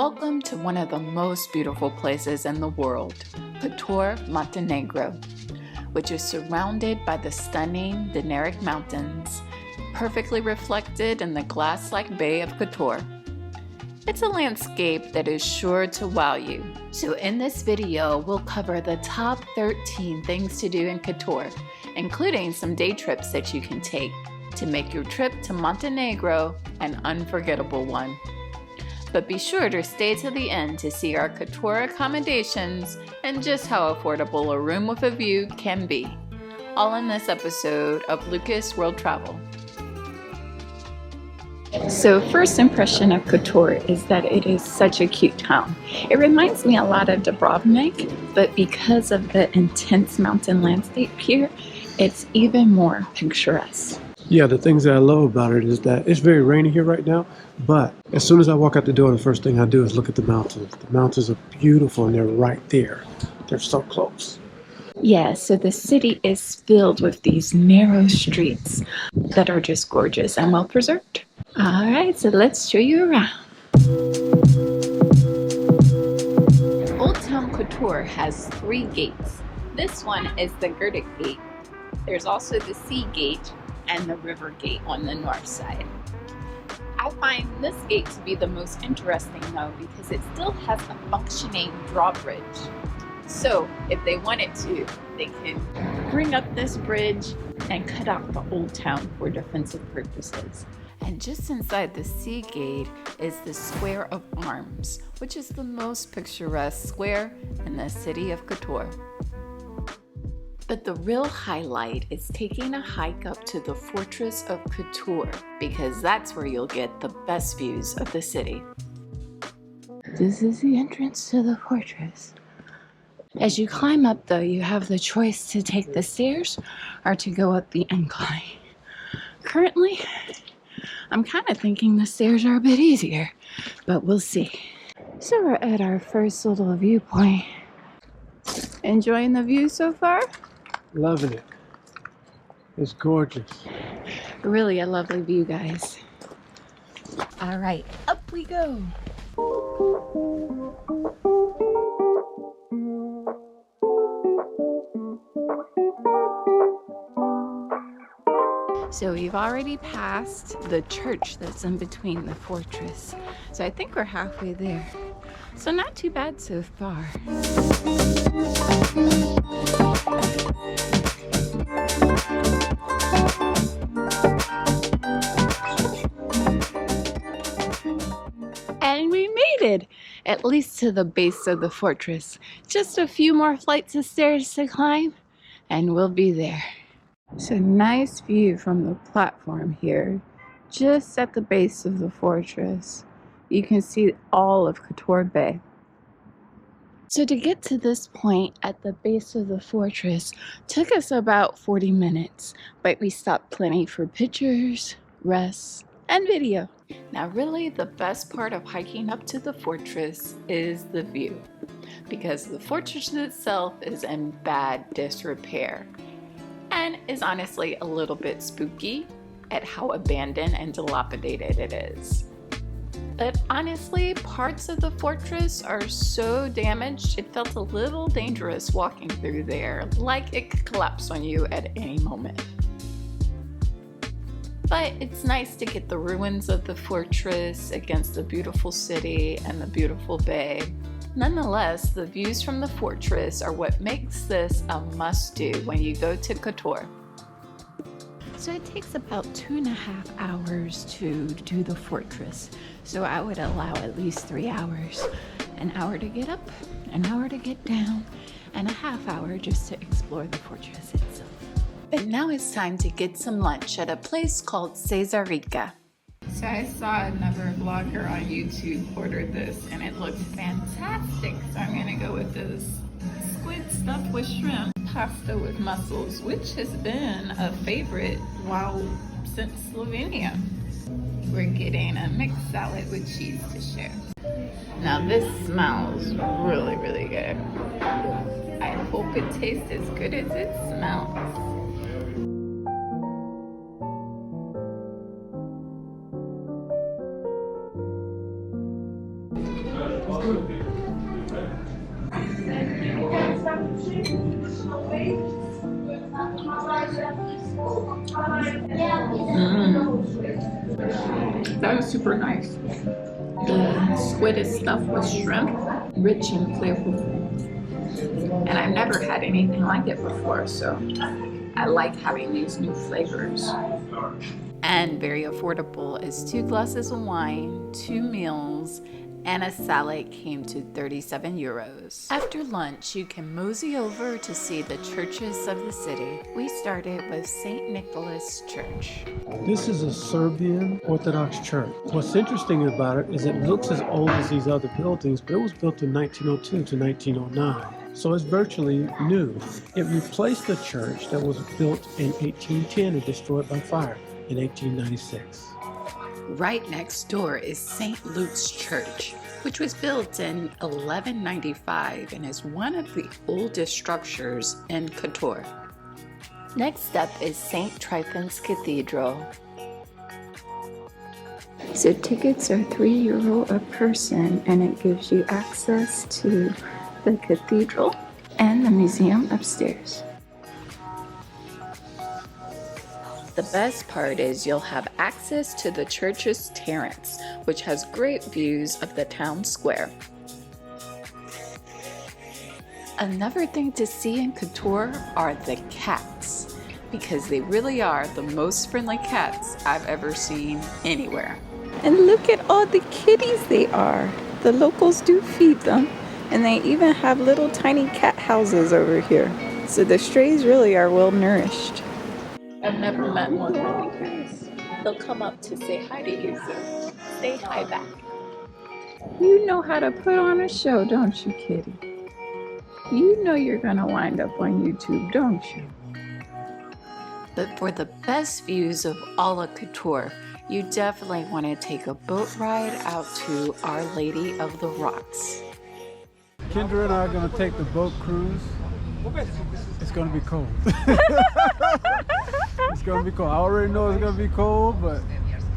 Welcome to one of the most beautiful places in the world, Kotor, Montenegro, which is surrounded by the stunning Dinaric Mountains, perfectly reflected in the glass-like Bay of Kotor. It's a landscape that is sure to wow you. So in this video, we'll cover the top 13 things to do in Kotor, including some day trips that you can take to make your trip to Montenegro an unforgettable one. But be sure to stay to the end to see our Kotor accommodations and just how affordable a room with a view can be. All in this episode of Lucas World Travel. So first impression of Kotor is that it is such a cute town. It reminds me a lot of Dubrovnik, but because of the intense mountain landscape here, it's even more picturesque. Yeah, the things that I love about it is that it's very rainy here right now, but as soon as I walk out the door, the first thing I do is look at the mountains. The mountains are beautiful and they're right there. They're so close. Yeah, so the city is filled with these narrow streets that are just gorgeous and well preserved. All right, so let's show you around. Old Town Kotor has 3 gates. This one is the Herceg gate. There's also the Sea gate and the River gate on the north side. I find this gate to be the most interesting though because it still has a functioning drawbridge. So if they wanted to, they can bring up this bridge and cut out the old town for defensive purposes. And just inside the Sea gate is the Square of Arms, which is the most picturesque square in the city of Kotor. But the real highlight is taking a hike up to the Fortress of Kotor, because that's where you'll get the best views of the city. This is the entrance to the fortress. As you climb up though, you have the choice to take the stairs or to go up the incline. Currently, I'm kind of thinking the stairs are a bit easier, but we'll see. So we're at our first little viewpoint. Enjoying the view so far? Loving it. It's gorgeous. Really a lovely view, guys. All right, up we go. So we've already passed the church that's in between the fortress. So I think we're halfway there. So not too bad so far. And we made it, at least to the base of the fortress. Just a few more flights of stairs to climb, and we'll be there. So nice view from the platform here, just at the base of the fortress. You can see all of Kotor Bay. So to get to this point at the base of the fortress took us about 40 minutes, but we stopped plenty for pictures, rests, and video. Now really the best part of hiking up to the fortress is the view, because the fortress itself is in bad disrepair and is honestly a little bit spooky at how abandoned and dilapidated it is. But honestly, parts of the fortress are so damaged, it felt a little dangerous walking through there, like it could collapse on you at any moment. But it's nice to get the ruins of the fortress against the beautiful city and the beautiful bay. Nonetheless, the views from the fortress are what makes this a must-do when you go to Kotor. So it takes about 2.5 hours to do the fortress. So I would allow at least 3 hours. An hour to get up, an hour to get down, and a half hour just to explore the fortress itself. But now it's time to get some lunch at a place called Caesarica. So I saw another vlogger on YouTube order this and it looked fantastic. So I'm gonna go with this squid stuffed with shrimp, pasta with mussels, which has been a favorite since Slovenia. We're getting a mixed salad with cheese to share. Now this smells really, really good. I hope it tastes as good as it smells. That was super nice. The squid is stuffed with shrimp, rich and flavorful. And I've never had anything like it before, so I like having these new flavors. And very affordable, as 2 glasses of wine, 2 meals, and a salad came to 37 euros. After lunch, you can mosey over to see the churches of the city. We started with St. Nicholas Church. This is a Serbian Orthodox church. What's interesting about it is it looks as old as these other buildings, but it was built in 1902 to 1909. So it's virtually new. It replaced the church that was built in 1810 and destroyed by fire in 1896. Right next door is St. Luke's Church, which was built in 1195 and is one of the oldest structures in Kotor. Next up is St. Trifon's Cathedral. So tickets are €3 a person, and it gives you access to the cathedral and the museum upstairs. The best part is you'll have access to the church's terrace, which has great views of the town square. Another thing to see in Kotor are the cats, because they really are the most friendly cats I've ever seen anywhere. And look at all the kitties they are. The locals do feed them, and they even have little tiny cat houses over here. So the strays really are well nourished. I've never met one really cats. They'll come up to say hi to you, so say hi back. You know how to put on a show, don't you, kitty? You know you're gonna wind up on YouTube, don't you? But for the best views of all of Kotor, you definitely want to take a boat ride out to Our Lady of the Rocks. Kendra and I are going to take the boat cruise. It's going to be cold. It's going to be cold. I already know it's going to be cold, but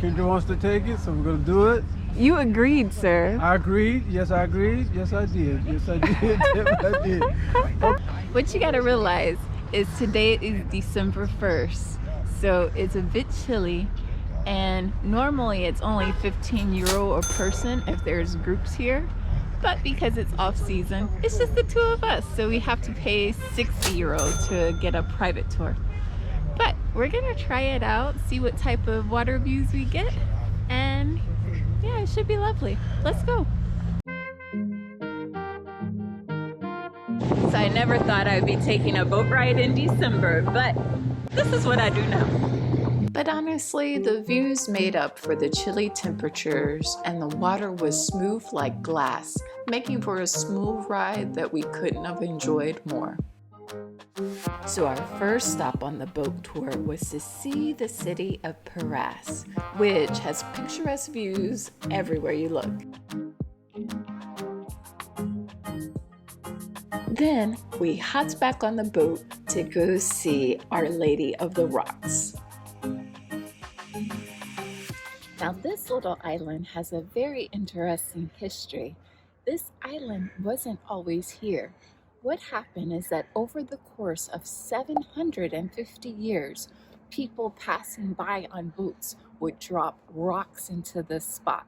Kendra wants to take it, so we're going to do it. You agreed, sir. I agreed. Yes, I agreed. Yes, I did. Yes, I did. Yes, I did. Okay. What you got to realize is today is December 1st, so it's a bit chilly, and normally it's only €15 a person if there's groups here. But because it's off season, it's just the 2 of us, so we have to pay €60 to get a private tour. But we're gonna try it out, see what type of water views we get, and yeah, it should be lovely. Let's go. So I never thought I'd be taking a boat ride in December, but this is what I do now. But honestly, the views made up for the chilly temperatures, and the water was smooth like glass, making for a smooth ride that we couldn't have enjoyed more. So our first stop on the boat tour was to see the city of Perast, which has picturesque views everywhere you look. Then we hopped back on the boat to go see Our Lady of the Rocks. Now this little island has a very interesting history. This island wasn't always here. What happened is that over the course of 750 years, people passing by on boats would drop rocks into this spot.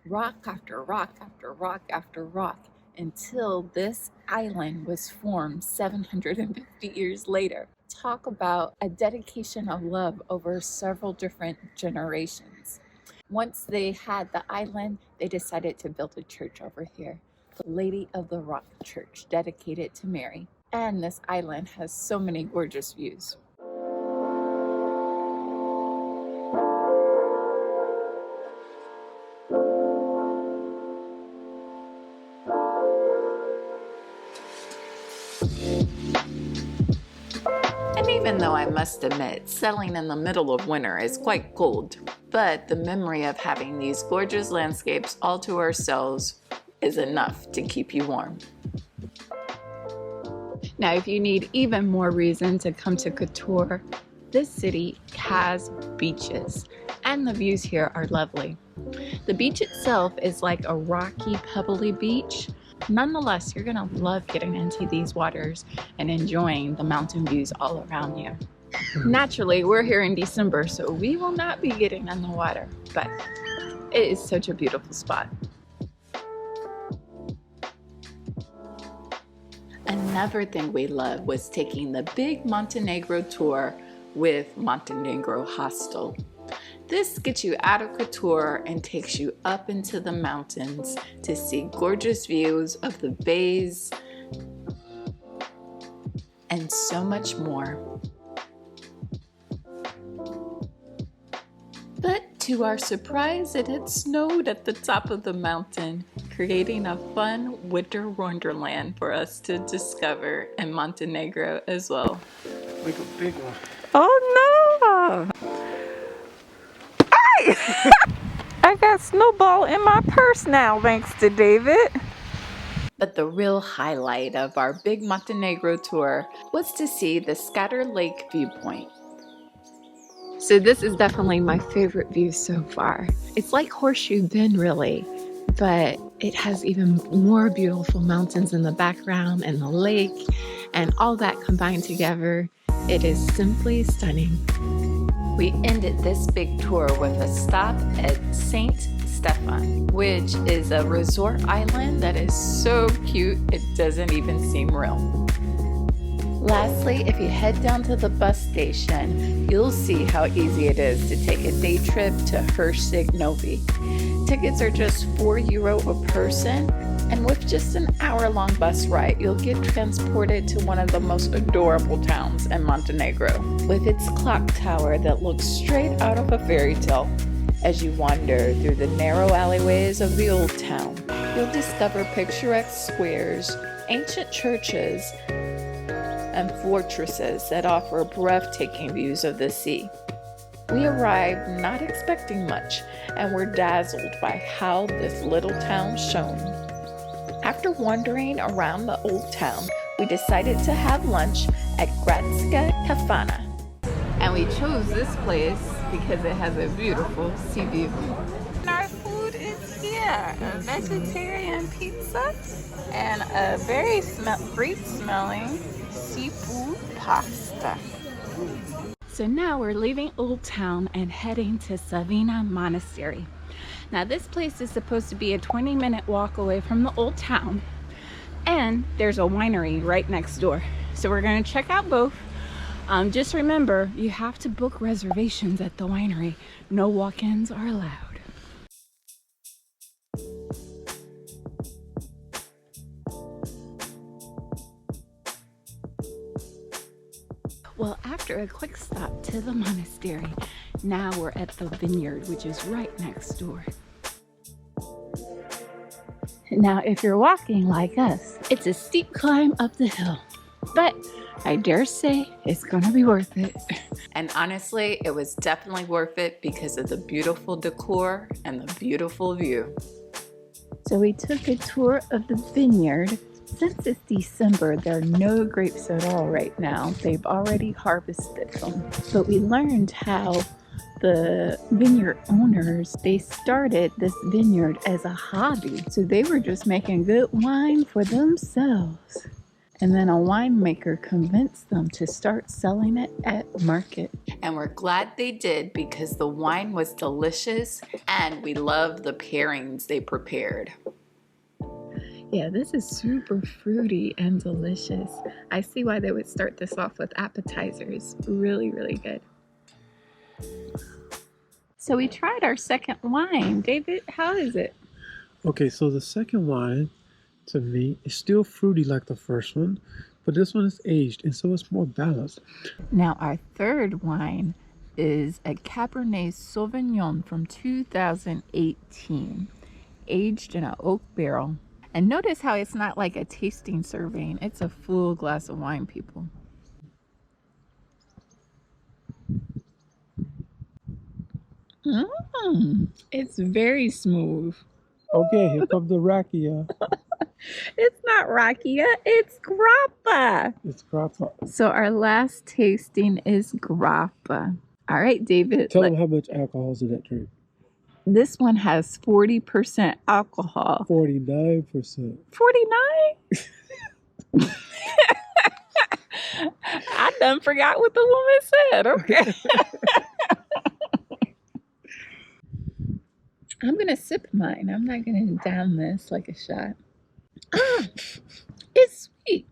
Rock after rock after rock after rock, until this island was formed 750 years later. Talk about a dedication of love over several different generations. Once they had the island, they decided to build a church over here, the Lady of the Rock Church, dedicated to Mary. And this island has so many gorgeous views. And even though I must admit, sailing in the middle of winter is quite cold, but the memory of having these gorgeous landscapes all to ourselves is enough to keep you warm. Now, if you need even more reason to come to Kotor, This city has beaches, and the views here are lovely. The beach itself is like a rocky, pebbly beach. Nonetheless, you're gonna love getting into these waters and enjoying the mountain views all around you. Naturally, we're here in December, so we will not be getting in the water, but it is such a beautiful spot. Another thing we loved was taking the Big Montenegro Tour with Montenegro Hostel. This gets you out of Kotor and takes you up into the mountains to see gorgeous views of the bays and so much more. But to our surprise, it had snowed at the top of the mountain, creating a fun winter wonderland for us to discover in Montenegro as well. Like a big one. Oh no! I got Snowball in my purse now, thanks to David. But the real highlight of our Big Montenegro tour was to see the Scatter Lake viewpoint. So this is definitely my favorite view so far. It's like Horseshoe Bend really, but it has even more beautiful mountains in the background and the lake and all that combined together. It is simply stunning. We ended this big tour with a stop at St. Stefan, which is a resort island that is so cute it doesn't even seem real. Lastly, if you head down to the bus station, you'll see how easy it is to take a day trip to Herceg, Novi. Tickets are just €4 a person, and with just an hour-long bus ride, you'll get transported to one of the most adorable towns in Montenegro, with its clock tower that looks straight out of a fairy tale. As you wander through the narrow alleyways of the old town, you'll discover picturesque squares, ancient churches, and fortresses that offer breathtaking views of the sea. We arrived not expecting much and were dazzled by how this little town shone. After wandering around the old town, we decided to have lunch at Gradska Kafana. And we chose this place because it has a beautiful sea view. Our food is here, a vegetarian pizza and a very great smelling seafood pasta. So now we're leaving Old Town and heading to Savina Monastery. Now this place is supposed to be a 20-minute walk away from the Old Town, and there's a winery right next door. So we're going to check out both. Just remember, you have to book reservations at the winery. No walk-ins are allowed. Well, after a quick stop to the monastery, now we're at the vineyard, which is right next door. Now, if you're walking like us, it's a steep climb up the hill, but I dare say it's gonna be worth it. And honestly, it was definitely worth it because of the beautiful decor and the beautiful view. So we took a tour of the vineyard. Since it's December, there are no grapes at all right now. They've already harvested them. But we learned how the vineyard owners, they started this vineyard as a hobby. So they were just making good wine for themselves. And then a winemaker convinced them to start selling it at market. And we're glad they did because the wine was delicious and we loved the pairings they prepared. Yeah, this is super fruity and delicious. I see why they would start this off with appetizers. Really, really good. So we tried our second wine. David, how is it? Okay, so the second wine, to me, is still fruity like the first one, but this one is aged, and so it's more balanced. Now our third wine is a Cabernet Sauvignon from 2018, aged in an oak barrel. And notice how it's not like a tasting serving. It's a full glass of wine, people. It's very smooth. Okay, here comes the rakia. It's not rakia, it's grappa. It's grappa. So our last tasting is grappa. All right, David. Tell them how much alcohol is in that drink. This one has 40% alcohol. 49%. 49? I done forgot what the woman said. Okay. I'm going to sip mine. I'm not going to down this like a shot. It's sweet.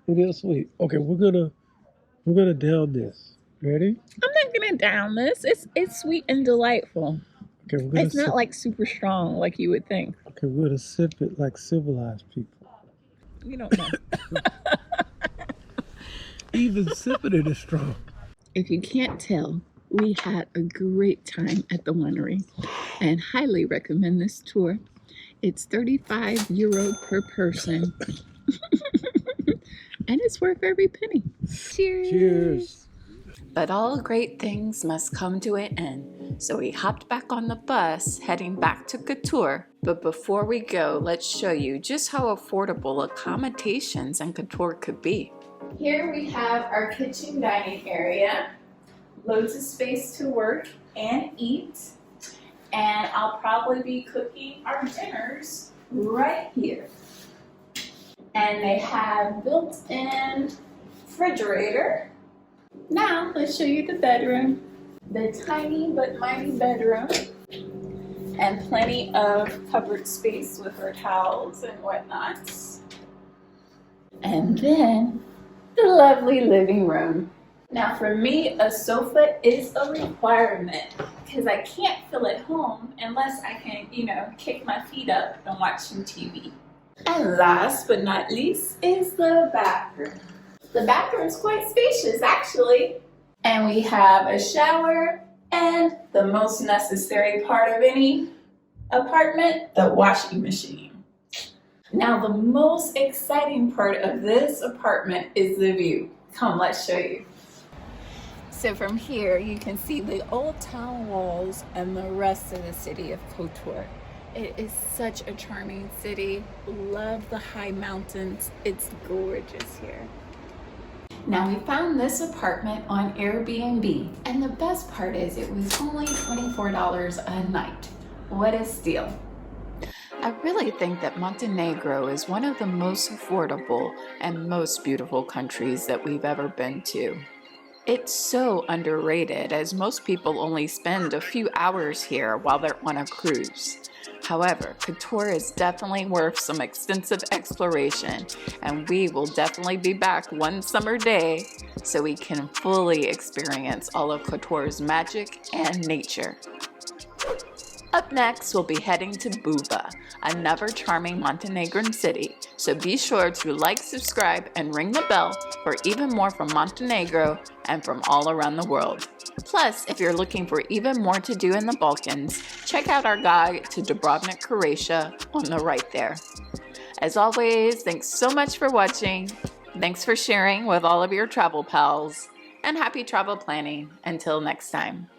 It is sweet. Okay, we're gonna down this. Ready? I'm not going to down this. It's sweet and delightful. Okay, we're gonna It's not like super strong like you would think. Okay, we're gonna sip it like civilized people. You don't know. Even sipping it is strong. If you can't tell, we had a great time at the winery and highly recommend this tour. It's €35 per person and it's worth every penny. Cheers! Cheers! But all great things must come to an end, so we hopped back on the bus heading back to Kotor. But before we go, let's show you just how affordable accommodations in Kotor could be. Here we have our kitchen dining area. Loads of space to work and eat. And I'll probably be cooking our dinners right here. And they have built-in refrigerator. Now let's show you the bedroom. The tiny but mighty bedroom. And plenty of cupboard space with our towels and whatnot. And then the lovely living room. Now for me, a sofa is a requirement because I can't feel at home unless I can, kick my feet up and watch some TV. And last but not least is the bathroom. The bathroom's quite spacious actually. And we have a shower and the most necessary part of any apartment, the washing machine. Now the most exciting part of this apartment is the view. Come, let's show you. So from here, you can see the old town walls and the rest of the city of Kotor. It is such a charming city. Love the high mountains. It's gorgeous here. Now we found this apartment on Airbnb, and the best part is it was only $24 a night. What a steal. I really think that Montenegro is one of the most affordable and most beautiful countries that we've ever been to. It's so underrated as most people only spend a few hours here while they're on a cruise. However, Kotor is definitely worth some extensive exploration, and we will definitely be back one summer day so we can fully experience all of Kotor's magic and nature. Up next, we'll be heading to Buba, another charming Montenegrin city, so be sure to like, subscribe, and ring the bell for even more from Montenegro and from all around the world. Plus, if you're looking for even more to do in the Balkans, check out our guide to Dubrovnik, Croatia on the right there. As always, thanks so much for watching, thanks for sharing with all of your travel pals, and happy travel planning until next time.